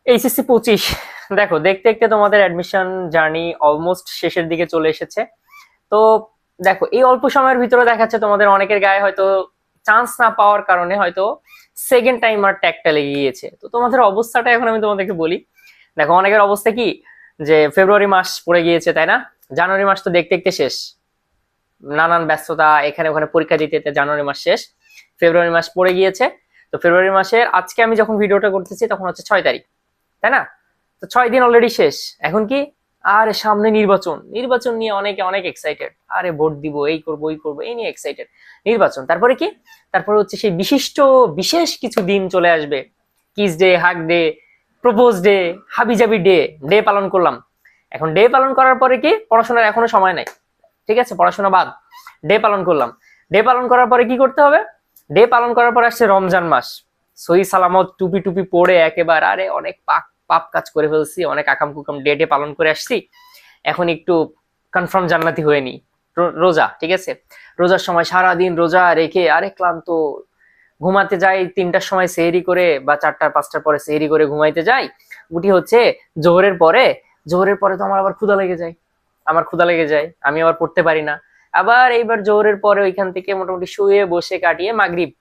HSC 25। দেখো, দেখতে দেখতে তোমাদের অ্যাডমিশন জার্নি অলমোস্ট শেষের দিকে চলে এসেছে। তো দেখো, এই অল্প সময়ের ভিতরে দেখাচ্ছে তোমাদের অনেকের গায়ে হয়তো চান্স না পাওয়ার কারণে হয়তো সেকেন্ড টাইমার ট্যাগটা লেগে গিয়েছে। তো তোমাদের অবস্থাটা এখন আমি তোমাদেরকে বলি। দেখো, অনেকের অবস্থা কি, যে ফেব্রুয়ারি মাস পড়ে গিয়েছে, তাই না? জানুয়ারি মাস তো দেখতে দেখতে শেষ, নানান ব্যস্ততা এখানে ওখানে পরীক্ষা দিতে দিতে জানুয়ারি মাস শেষ, ফেব্রুয়ারি মাস পড়ে গিয়েছে। তো ফেব্রুয়ারি মাসের আজকে আমি যখন ভিডিওটা করতেছি তখন হচ্ছে 6 তারিখ, তাই না? তো 6 দিন অলরেডি শেষ। এখন কি, আরে সামনে নির্বাচন, নির্বাচন নিয়ে অনেকে অনেক এক্সাইটেড। আরে ভোট দিব, এই করব ওই করব, এই নিয়ে এক্সাইটেড। নির্বাচন, তারপরে কি, তারপরে হচ্ছে সেই বিশিষ্ট বিশেষ কিছু দিন চলে আসবে। Kiss day, hug day, propose day, হাবিজাবি ডে, ডে পালন করলাম। এখন ডে পালন করার পরে কি, পড়াশোনার এখনো সময় নাই, ঠিক আছে? পড়াশোনা বাদ, ডে পালন করলাম। ডে পালন করার পরে কি করতে হবে? ডে পালন করার পরে আসছে রমজান মাস। সহি সালামত টুপি টুপি পরে একেবারে, আরে অনেক পাক পাপ কাজ করে ফেলছি, অনেক আকাম কুকাম ডে ডে পালন করে আসছি, এখন একটু কনফার্ম জান্নাতি হয়ে নি। রোজা, ঠিক আছে? রোজার সময় সারাদিন রোজা রেখে আরে ক্লান্ত, ঘুমাতে যাই 3টার সময় সেহরি করে বা 4টা 5টার পরে সেহরি করে ঘুমাইতে যাই। উঠি হচ্ছে জোহরের পরে। জোহরের পরে তো আমার আবার ক্ষুধা লেগে যায়, আমি আবার পড়তে পারি না। আবার এইবার জোহরের পরে ওইখান থেকে মোটামুটি শুয়ে বসে কাটিয়ে মাগরিব,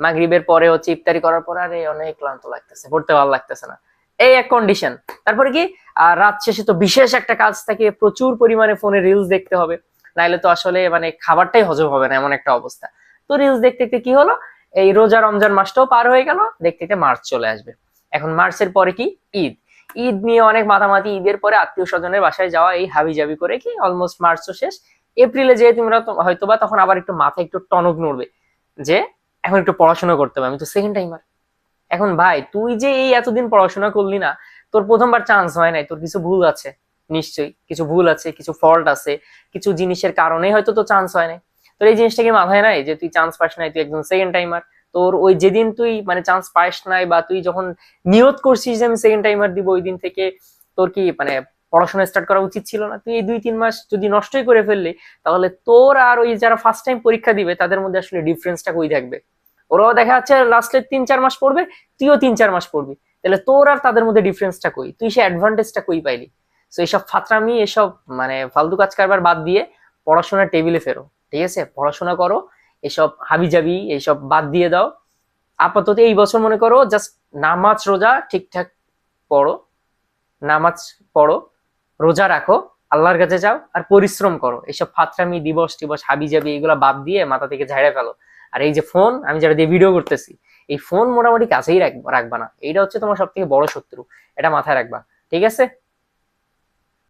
মাগরিবের পরে হচ্ছে ইফতারি করার পর আরে অনেক ক্লান্ত লাগতেছে, পড়তে ভালো লাগতেছে না। এই এক কন্ডিশন। তারপরে কি, আর রাত শেষে তো বিশেষ একটা কাজ থাকে, প্রচুর পরিমাণে ফোনে রিলস দেখতে হবে, নাইলে তো আসলে মানে খাবারটাই হজম হবে না, এমন একটা অবস্থা। তো রিলস দেখতে দেখতে কি হলো, এই রোজা রমজান মাসটাও পার হয়ে গেল, দেখতে দেখতে মার্চ চলে আসবে। এখন মার্চের পরে কি, ঈদ। ঈদ নিয়ে অনেক মাতামাতি, ঈদের পরে আত্মীয় স্বজনের বাসায় যাওয়া, এই হাবি জাবি করে কি অলমোস্ট মার্চও শেষ। এপ্রিলে যেয়ে তোমরা হয়তোবা তখন আবার একটু মাথায় একটু টনক নড়বে, যে এখন একটু পড়াশোনা করতে হবে, আমি তো সেকেন্ড টাইমার। এখন ভাই, তুই যে এই এতদিন পড়াশোনা করলি না, তোর প্রথমবার চান্স হয় নাই, তোর কিছু ভুল আছে, নিশ্চয়ই কিছু ভুল আছে, কিছু ফল্ট আছে, কিছু জিনিসের কারণে হয়তো তো চান্স হয় নাই। তোর এই জিনিসটা কি মাথায় নাই যে তুই চান্স পাস নাই, তুই একজন সেকেন্ড টাইমার? তোর ওই যেদিন তুই মানে চান্স পাস নাই, বা তুই যখন নিয়ত করছিস যে আমি সেকেন্ড টাইমার দিব, ওই দিন থেকে তোর কি মানে পড়াশোনা স্টার্ট করা উচিত ছিল না? তুই এই 2-3 মাস যদি নষ্টই করে ফেললি, তাহলে তোর আর ওই যারা ফার্স্ট টাইম পরীক্ষা দিবে তাদের মধ্যে আসলে ডিফারেন্সটা কই থাকবে? ওরাও দেখা যাচ্ছে লাস্টের 3-4 মাস পড়বে, তুইও 3-4 মাস পড়বি, তাহলে তোর আর তাদের মধ্যে ডিফারেন্সটা কই? তুই সে অ্যাডভান্টেজটা কই পাইলি? তো এইসব ফাত্রামি, এসব মানে ফালতু কাজ কারবার বাদ দিয়ে পড়াশোনার টেবিলে ফেরো, ঠিক আছে? পড়াশোনা করো, এসব হাবিজাবি এইসব বাদ দিয়ে দাও। আপাতত এই বছর মনে করো জাস্ট নামাজ রোজা ঠিকঠাক পড়ো, নামাজ পড়ো, রোজা রাখো, আল্লাহর কাছে যাও, আর পরিশ্রম করো। এইসব ফাত্রামি দিবস টিবস হাবি জাবি এগুলো বাদ দিয়ে মাথা থেকে ঝাড়ে ফেলো। আর এই যে ফোন, আমি যেটা দিয়ে ভিডিও করতেছি, এই ফোন মোটামুটি কাছেই রাখবা না, এইটা হচ্ছে তোমার সব থেকে বড় শত্রু, এটা মাথায় রাখবা, ঠিক আছে?